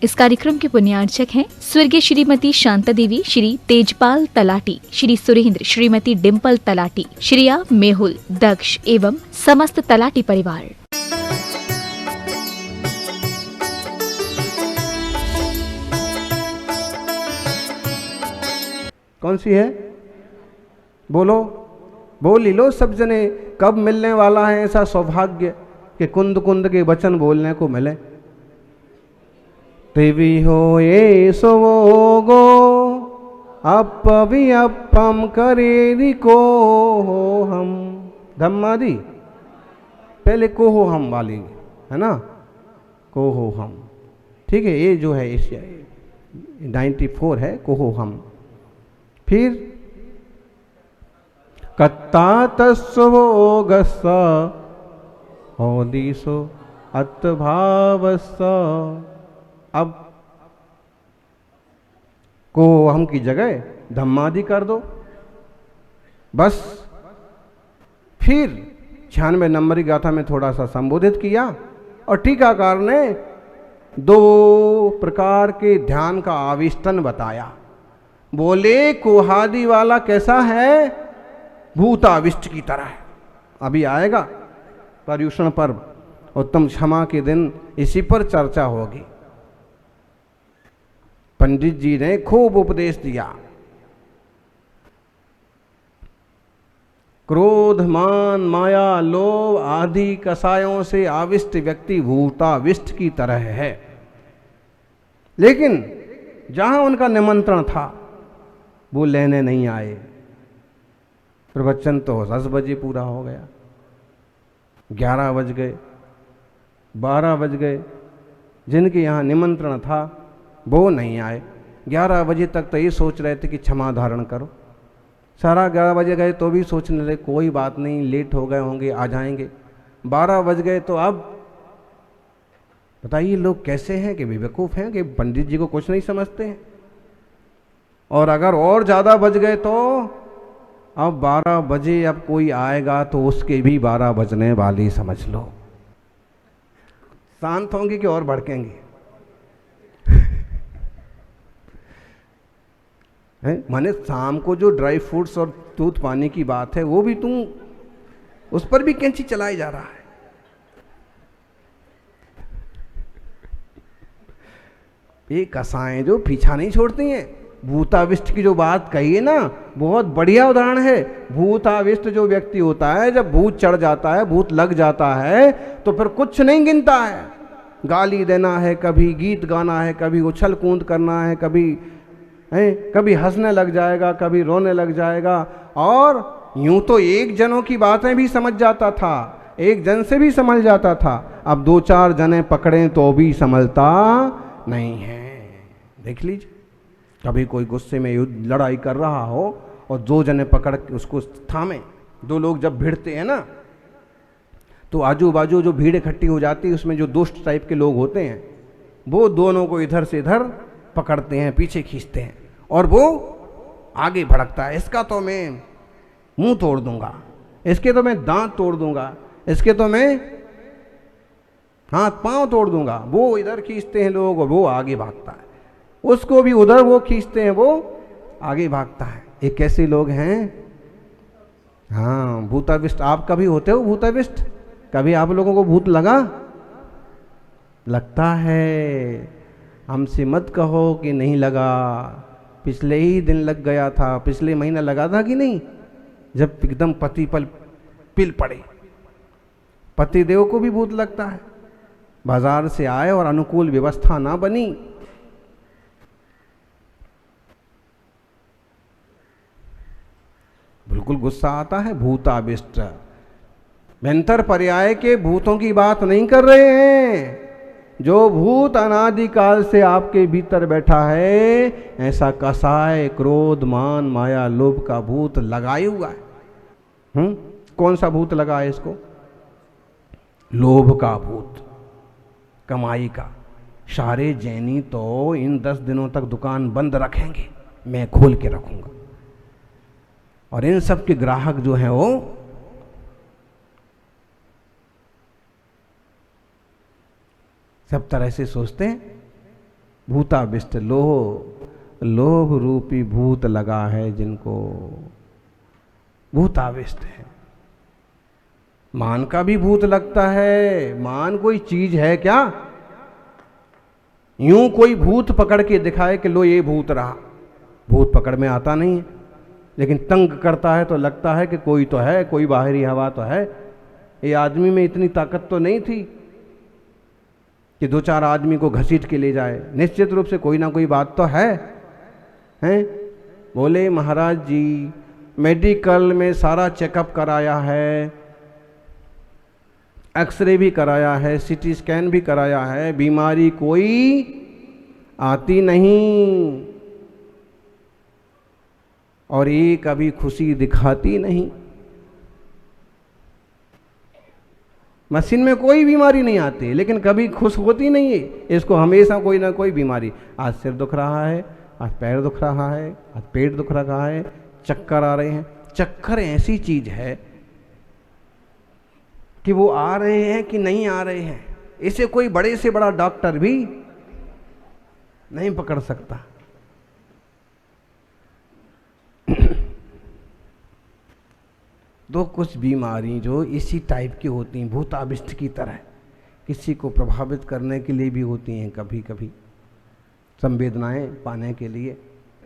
इस कार्यक्रम के पुण्यार्चक हैं स्वर्गीय श्रीमती शांता देवी, श्री तेजपाल तलाटी, श्री सुरेंद्र, श्रीमती डिम्पल तलाटी, श्रिया, मेहुल, दक्ष एवं समस्त तलाटी परिवार। कौन सी है? बोलो, बोल ही लो सब जने। कब मिलने वाला है ऐसा सौभाग्य कि कुंद कुंद के वचन बोलने को मिले। देवी हो ये सोगो अपवि अपम करेरी को हो हम। धम्मादि पहले को हो हम वाली है ना, को हो हम। ठीक है, ये जो है 94 है, को हो हम। फिर कत्ता तस्वो गस्सा होदिसो अतभावस्सा। अब को हम की जगह धम्मादि कर दो बस। फिर 96 नंबर की गाथा में थोड़ा सा संबोधित किया और टीकाकार ने 2 प्रकार के ध्यान का आविष्टन बताया। बोले कुहादी वाला कैसा है? भूताविष्ट की तरह है। अभी आएगा पर्युषण पर्व, उत्तम क्षमा के दिन इसी पर चर्चा होगी। पंडित जी ने खूब उपदेश दिया। क्रोध, मान, माया, लोभ आदि कसायों से आविष्ट व्यक्ति भूताविष्ट की तरह है। लेकिन जहां उनका निमंत्रण था वो लेने नहीं आए। प्रवचन तो 10 बजे पूरा हो गया, 11 बज गए, 12 बज गए। जिनके यहाँ निमंत्रण था वो नहीं आए। 11 बजे तक तो ये सोच रहे थे कि क्षमा धारण करो। सारा 11 बजे गए तो भी सोचने लगे कोई बात नहीं, लेट हो गए होंगे, आ जाएंगे। 12 बज गए तो अब बताइए लोग कैसे हैं कि बेवकूफ़ हैं कि पंडित जी को कुछ नहीं समझते हैं। और अगर और ज़्यादा बज गए तो अब 12 बजे अब कोई आएगा तो उसके भी 12 बजने वाली समझ लो। शांत होंगे कि और भड़केंगे? माने शाम को जो ड्राई फ्रूट्स और दूध पानी की बात है वो भी तुम उस पर भी कैंची चलाई जा रहा है। ये कसाएं जो पीछा नहीं छोड़ती हैं। भूताविष्ट की जो बात कही है ना, बहुत बढ़िया उदाहरण है। भूताविष्ट जो व्यक्ति होता है, जब भूत चढ़ जाता है, भूत लग जाता है तो फिर कुछ नहीं गिनता है। गाली देना है, कभी गीत गाना है, कभी उछल कूद करना है, कभी हंसने लग जाएगा, कभी रोने लग जाएगा। और यूं तो एक जनों की बातें भी समझ जाता था, एक जन से भी समझ जाता था। अब 2-4 जने पकड़ें तो भी समझता नहीं है। देख लीजिए, कभी कोई गुस्से में युद्ध लड़ाई कर रहा हो और 2 जने पकड़ के उसको थामे। 2 लोग जब भिड़ते हैं ना तो आजू बाजू जो भीड़ इकट्ठी हो जाती है, उसमें जो दुष्ट टाइप के लोग होते हैं वो दोनों को इधर से इधर पकड़ते हैं, पीछे खींचते हैं और वो आगे भड़कता है। इसका तो मैं मुंह तोड़ दूंगा, इसके तो मैं दांत तोड़ दूंगा, इसके तो मैं हाथ पांव तोड़ दूंगा। वो इधर खींचते हैं लोग और वो आगे भागता है। उसको भी उधर वो खींचते हैं, वो आगे भागता है। ये कैसे लोग हैं? हाँ, भूताविष्ट। आप कभी होते हो भूताविष्ट? कभी आप लोगों को भूत लगता है? हमसे मत कहो कि नहीं लगा। पिछले ही दिन लग गया था, पिछले महीना लगा था कि नहीं, जब एकदम पति पिल पड़े। पति देव को भी भूत लगता है। बाजार से आए और अनुकूल व्यवस्था ना बनी, बिल्कुल गुस्सा आता है। भूताविष्ट बेहतर पर्याय के भूतों की बात नहीं कर रहे हैं। जो भूत अनादिकाल से आपके भीतर बैठा है, ऐसा कसाय, क्रोध, मान, माया, लोभ का भूत लगाए हुआ है। कौन सा भूत लगा है इसको? लोभ का भूत, कमाई का। सारे जैनी तो इन 10 दिनों तक दुकान बंद रखेंगे, मैं खोल के रखूंगा। और इन सब के ग्राहक जो हैं वो सब तरह से सोचते हैं भूताविष्ट, लोभ रूपी भूत लगा है जिनको, भूताविष्ट है। मान का भी भूत लगता है। मान कोई चीज है क्या? यूं कोई भूत पकड़ के दिखाए कि लो ये भूत रहा, भूत पकड़ में आता नहीं है, लेकिन तंग करता है तो लगता है कि कोई तो है, कोई बाहरी हवा तो है। ये आदमी में इतनी ताकत तो नहीं थी कि दो चार आदमी को घसीट के ले जाए। निश्चित रूप से कोई ना कोई बात तो है, हैं? बोले महाराज जी मेडिकल में सारा चेकअप कराया है, एक्सरे भी कराया है, सीटी स्कैन भी कराया है, बीमारी कोई आती नहीं और ये कभी खुशी दिखाती नहीं। मशीन में कोई बीमारी नहीं आती लेकिन कभी खुश होती नहीं है। इसको हमेशा कोई ना कोई बीमारी, आज सिर दुख रहा है, आज पैर दुख रहा है, आज पेट दुख रहा है, चक्कर आ रहे हैं। चक्कर ऐसी चीज है कि वो आ रहे हैं कि नहीं आ रहे हैं, इसे कोई बड़े से बड़ा डॉक्टर भी नहीं पकड़ सकता। तो कुछ बीमारी जो इसी टाइप की होती हैं, भूताविष्ट की तरह, किसी को प्रभावित करने के लिए भी होती हैं, कभी कभी संवेदनाएं पाने के लिए।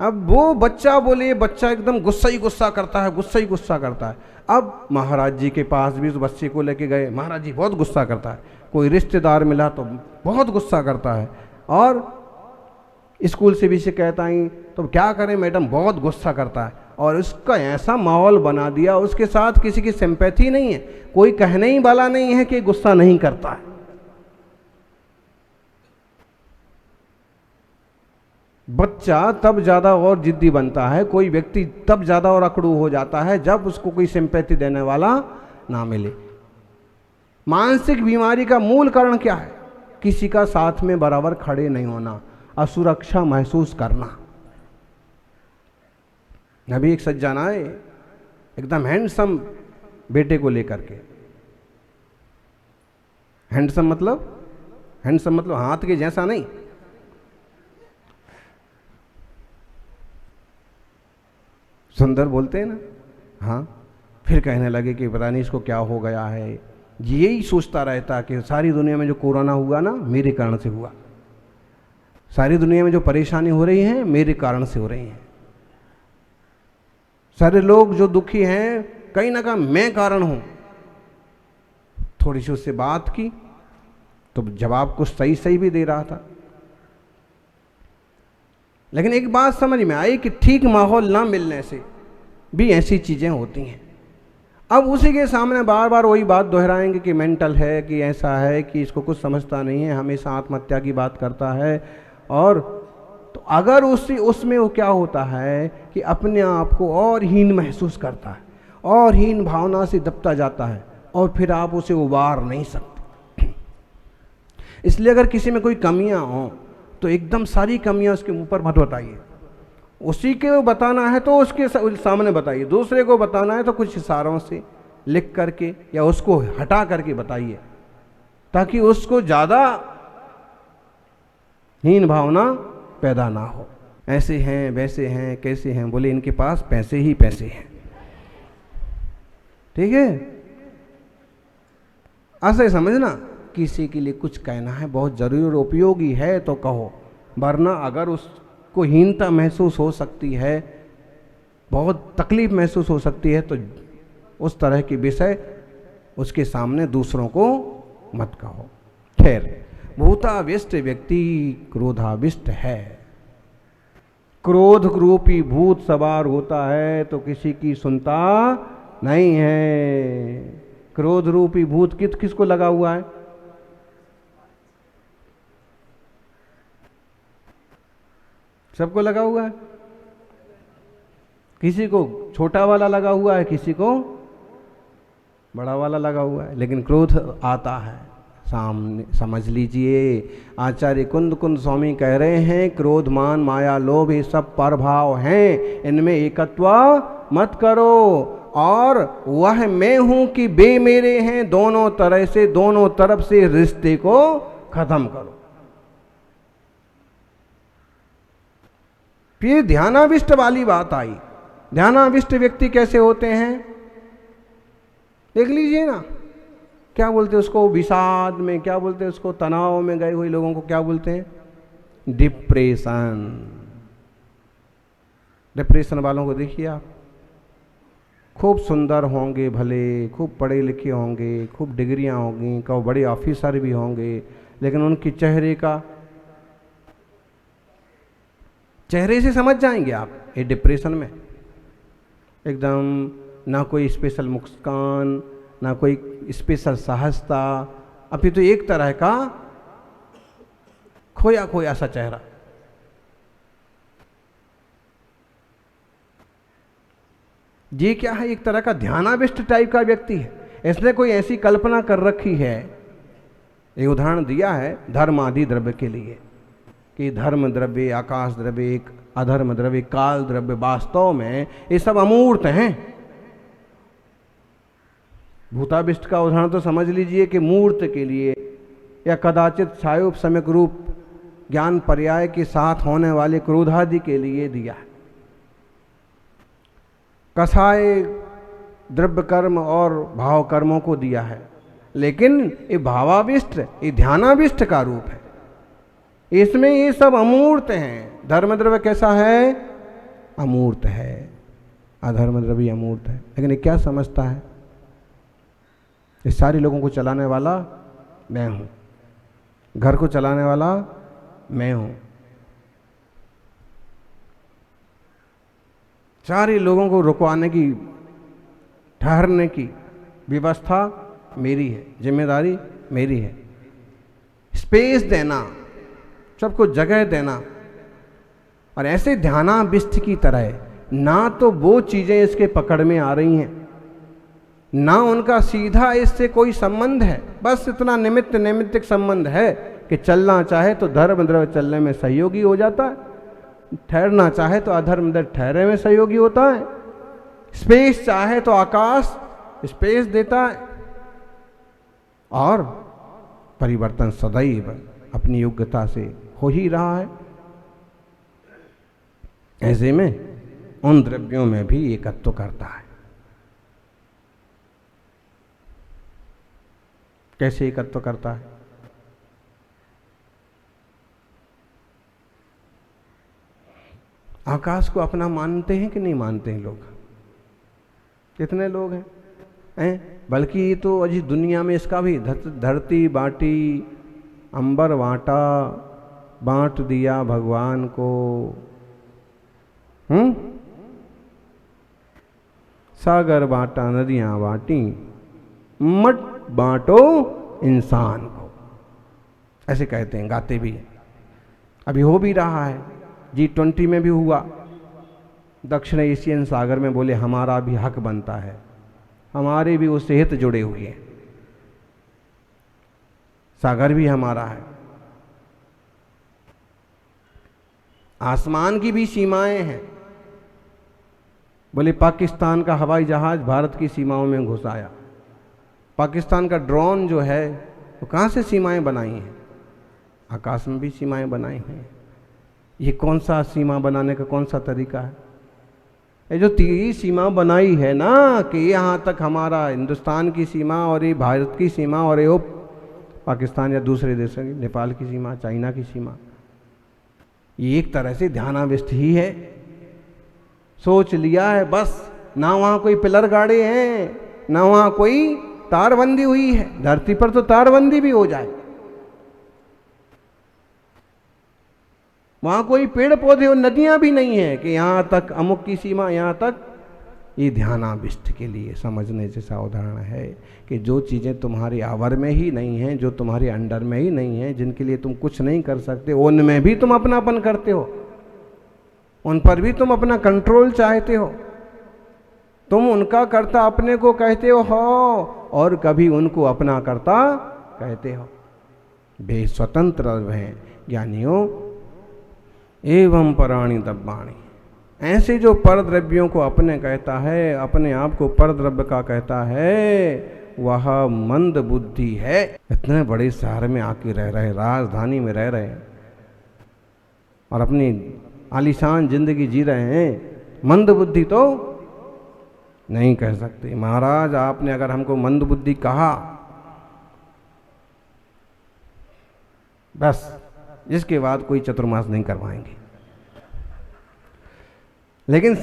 अब वो बच्चा बोले, बच्चा एकदम गुस्सा ही गुस्सा करता है, गुस्सा ही गुस्सा करता है। अब महाराज जी के पास भी उस बच्चे को लेके गए, महाराज जी बहुत गुस्सा करता है। कोई रिश्तेदार मिला तो बहुत गुस्सा करता है, और स्कूल से भी शिकायत आई तो क्या करें मैडम, बहुत गुस्सा करता है। और उसका ऐसा माहौल बना दिया, उसके साथ किसी की सिंपैथी नहीं है, कोई कहने ही वाला नहीं है कि गुस्सा नहीं करता है। बच्चा तब ज़्यादा और जिद्दी बनता है, कोई व्यक्ति तब ज़्यादा और अकड़ू हो जाता है जब उसको कोई सिंपैथी देने वाला ना मिले। मानसिक बीमारी का मूल कारण क्या है? किसी का साथ में बराबर खड़े नहीं होना, असुरक्षा महसूस करना। अभी एक सज्जन आए एकदम हैंडसम बेटे को लेकर के। हैंडसम मतलब हाथ के जैसा नहीं, सुंदर बोलते हैं ना, हाँ। फिर कहने लगे कि पता नहीं इसको क्या हो गया है। यही सोचता रहता कि सारी दुनिया में जो कोरोना हुआ ना मेरे कारण से हुआ, सारी दुनिया में जो परेशानी हो रही है मेरे कारण से हो रही है, सारे लोग जो दुखी हैं कहीं ना कहीं मैं कारण हूं। थोड़ी सी उससे बात की तो जवाब कुछ सही सही भी दे रहा था, लेकिन एक बात समझ में आई कि ठीक माहौल ना मिलने से भी ऐसी चीजें होती हैं। अब उसी के सामने बार बार वही बात दोहराएंगे कि मेंटल है, कि ऐसा है, कि इसको कुछ समझता नहीं है, हमेशा आत्महत्या की बात करता है। और तो अगर उसमें वो क्या होता है कि अपने आप को और हीन महसूस करता है, और हीन भावना से दबता जाता है, और फिर आप उसे उबार नहीं सकते। इसलिए अगर किसी में कोई कमियां हों तो एकदम सारी कमियां उसके ऊपर मत बताइए। उसी के बताना है तो उसके सामने बताइए, दूसरे को बताना है तो कुछ इशारों से लिख करके या उसको हटा करके बताइए, ताकि उसको ज़्यादा हीन भावना पैदा ना हो। ऐसे हैं, वैसे हैं, कैसे हैं, बोले इनके पास पैसे ही पैसे हैं। ठीक है, ऐसे समझना। किसी के लिए कुछ कहना है बहुत जरूरी और उपयोगी है तो कहो, वरना अगर उसको हीनता महसूस हो सकती है, बहुत तकलीफ महसूस हो सकती है, तो उस तरह के विषय उसके सामने दूसरों को मत कहो। खैर, भूताविष्ट व्यक्ति क्रोधाविष्ट है। क्रोध रूपी भूत सवार होता है तो किसी की सुनता नहीं है। क्रोध रूपी भूत किसको लगा हुआ है? सबको लगा हुआ है। किसी को छोटा वाला लगा हुआ है, किसी को बड़ा वाला लगा हुआ है, लेकिन क्रोध आता है सामने। समझ लीजिए, आचार्य कुंद स्वामी कह रहे हैं क्रोध मान माया लोभ ये सब परभाव हैं, इनमें एकत्व मत करो। और वह मैं हूं कि वे मेरे हैं, दोनों तरह से दोनों तरफ से रिश्ते को खत्म करो। फिर ध्यानाविष्ट वाली बात आई। ध्यानाविष्ट व्यक्ति कैसे होते हैं देख लीजिए ना, क्या बोलते हैं उसको, विषाद में, क्या बोलते हैं उसको, तनाव में गए हुए लोगों को क्या बोलते हैं, डिप्रेशन। डिप्रेशन वालों को देखिए आप, खूब सुंदर होंगे भले, खूब पढ़े लिखे होंगे, खूब डिग्रियां होंगी, कभी बड़े ऑफिसर भी होंगे, लेकिन उनके चेहरे से समझ जाएंगे आप ये डिप्रेशन में, एकदम ना कोई स्पेशल मुस्कान, ना कोई स्पेशल सहजता, अभी तो एक तरह का खोया खोया सा चेहरा। ये क्या है, एक तरह का ध्यानाविष्ट टाइप का व्यक्ति है। इसने कोई ऐसी कल्पना कर रखी है, एक उदाहरण दिया है धर्म आदि द्रव्य के लिए कि धर्म द्रव्य, आकाश द्रव्य, एक अधर्म द्रव्य, काल द्रव्य, वास्तव में ये सब अमूर्त हैं। भूताविष्ट का उदाहरण तो समझ लीजिए कि मूर्त के लिए या कदाचित छायोप सम्यक रूप ज्ञान पर्याय के साथ होने वाले क्रोधादि के लिए दिया है। कसाय द्रव्य कर्म और भाव कर्मों को दिया है, लेकिन ये भावाविष्ट, ये ध्यानाविष्ट का रूप है। इसमें ये सब अमूर्त हैं। धर्म द्रव्य कैसा है, अमूर्त है, अधर्म द्रव्य अमूर्त है, लेकिन ये क्या समझता है, इस सारे लोगों को चलाने वाला मैं हूं, घर को चलाने वाला मैं हूं, सारे लोगों को रुकवाने की, ठहरने की व्यवस्था मेरी है, जिम्मेदारी मेरी है, स्पेस देना, सबको जगह देना। और ऐसे ध्यानाविष्ट की तरह ना तो वो चीजें इसके पकड़ में आ रही हैं, ना उनका सीधा इससे कोई संबंध है, बस इतना निमित्तिक संबंध है कि चलना चाहे तो धर्म द्रव्य चलने में सहयोगी हो जाता है, ठहरना चाहे तो अधर्म द्रव्य ठहरे में सहयोगी होता है, स्पेस चाहे तो आकाश स्पेस देता है, और परिवर्तन सदैव अपनी योग्यता से हो ही रहा है। ऐसे में उन द्रव्यों में भी एकत्व करता है। कैसे एकत्व करता है, आकाश को अपना मानते हैं कि नहीं मानते हैं लोग, कितने लोग हैं? बल्कि ये तो अजी दुनिया में इसका भी धरती बांटी, अंबर बांटा, बांट दिया भगवान को, सागर बांटा, नदियां बांटी, मत बांटो इंसान को, ऐसे कहते हैं, गाते भी हैं। अभी हो भी रहा है, G20 में भी हुआ, दक्षिण एशियन सागर में बोले हमारा भी हक बनता है, हमारे भी उससे हित जुड़े हुए हैं, सागर भी हमारा है, आसमान की भी सीमाएं हैं। बोले पाकिस्तान का हवाई जहाज भारत की सीमाओं में घुस आया, पाकिस्तान का ड्रोन जो है वो कहाँ से सीमाएं बनाई हैं, आकाश में भी सीमाएं बनाई हुई हैं। ये कौन सा सीमा बनाने का कौन सा तरीका है? ये जो तीन सीमा बनाई है ना कि यहाँ तक हमारा हिंदुस्तान की सीमा और ये भारत की सीमा और ये पाकिस्तान या दूसरे देशों की, नेपाल की सीमा, चाइना की सीमा, ये एक तरह से ध्यानाविष्ट ही है। सोच लिया है बस, ना वहाँ कोई पिलर गाड़े हैं, ना वहाँ कोई तारबंदी हुई है, धरती पर तो तारबंदी भी हो जाए, वहां कोई पेड़ पौधे और नदियां भी नहीं है कि यहां तक अमुक की सीमा, यहां तक। ये ध्यानाविष्ट के लिए समझने जैसा उदाहरण है कि जो चीज़ें तुम्हारे आवर में ही नहीं हैं, जो तुम्हारे अंडर में ही नहीं हैं, जिनके लिए तुम कुछ नहीं कर सकते, उनमें भी तुम अपनापन करते हो, उन पर भी तुम अपना कंट्रोल चाहते हो, तुम उनका कर्ता अपने को कहते हो और कभी उनको अपना कर्ता कहते हो। वे स्वतंत्र हैं ज्ञानियों एवं पराणी दब्बाणी। ऐसे जो पर द्रव्यों को अपने कहता है, अपने आप को पर द्रव्य का कहता है, वह मंद बुद्धि है। इतने बड़े शहर में आके रह रहे, राजधानी में रह रहे और अपनी आलीशान जिंदगी जी रहे हैं, मंद बुद्धि तो नहीं कह सकते। महाराज आपने अगर हमको मंद बुद्धि कहा, बस इसके बाद कोई चतुर्मास नहीं करवाएंगे। लेकिन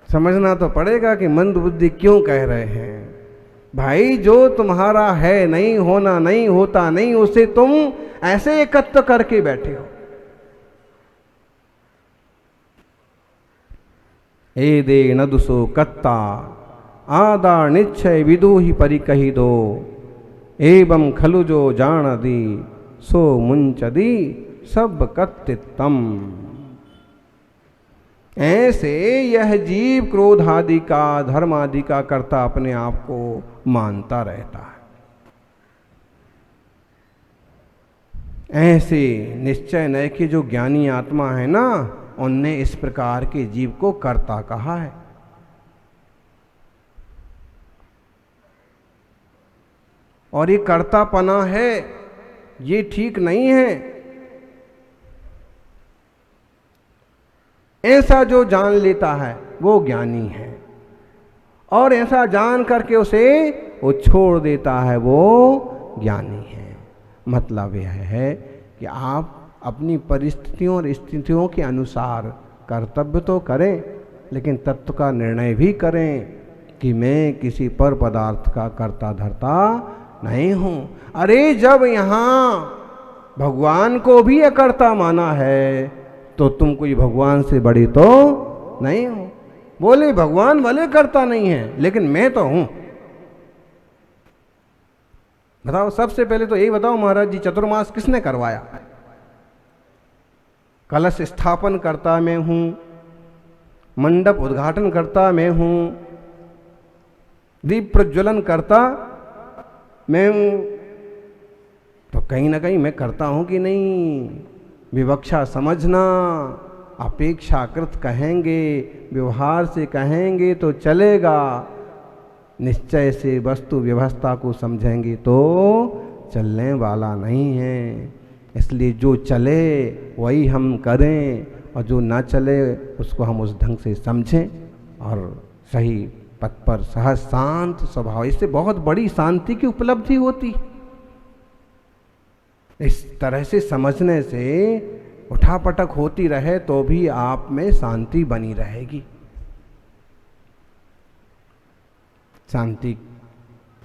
समझना तो पड़ेगा कि मंद बुद्धि क्यों कह रहे हैं। भाई जो तुम्हारा है नहीं, होना नहीं, होता नहीं, उसे तुम ऐसे एकत्र करके बैठे हो। ए दे नदुसो कत्ता आदा निश्चय विदुहि परिकही दो, एवं खलु जो जान दी सो मुंचदी सब कत्तितम। ऐसे यह जीव क्रोध आदि का, धर्म आदि का कर्ता अपने आप को मानता रहता है। ऐसे निश्चय नय के जो ज्ञानी आत्मा है ना, उनने इस प्रकार के जीव को कर्ता कहा है। और ये कर्तापना है, ये ठीक नहीं है। ऐसा जो जान लेता है वो ज्ञानी है, और ऐसा जान करके उसे वो छोड़ देता है वो ज्ञानी है। मतलब यह है कि आप अपनी परिस्थितियों और स्थितियों के अनुसार कर्तव्य तो करें, लेकिन तत्व का निर्णय भी करें कि मैं किसी पर पदार्थ का कर्ता धर्ता नहीं हूं। अरे जब यहाँ भगवान को भी अकर्ता माना है, तो तुम कोई भगवान से बड़ी तो नहीं हो। बोले भगवान भले करता नहीं है, लेकिन मैं तो हूं। बताओ, सबसे पहले तो यही बताओ महाराज जी, चतुर्मास किसने करवाया? कलश स्थापन करता मैं हूं, मंडप उद्घाटन करता मैं हूं, दीप प्रज्वलन करता मैं हूं। तो कहीं ना कहीं मैं करता हूं कि नहीं? विवक्षा समझना, अपेक्षाकृत कहेंगे, व्यवहार से कहेंगे तो चलेगा, निश्चय से वस्तु व्यवस्था को समझेंगे तो चलने वाला नहीं है। इसलिए जो चले वही हम करें, और जो ना चले उसको हम उस ढंग से समझें और सही पथ पर सहज शांत स्वभाव, इससे बहुत बड़ी शांति की उपलब्धि होती। इस तरह से समझने से उठापटक होती रहे तो भी आप में शांति बनी रहेगी। शांति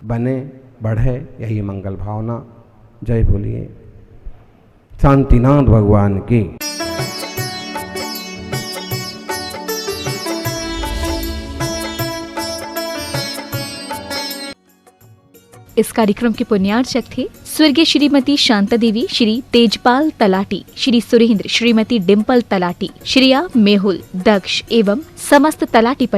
बने, बढ़े, यही मंगल भावना। जय बोलिए शांतिनाथ भगवान की। इस कार्यक्रम के पुण्यार्चक थे स्वर्गीय श्रीमती शांता देवी, श्री तेजपाल तलाटी, श्री सुरेंद्र, श्रीमती डिम्पल तलाटी, श्रिया, मेहुल, दक्ष एवं समस्त तलाटी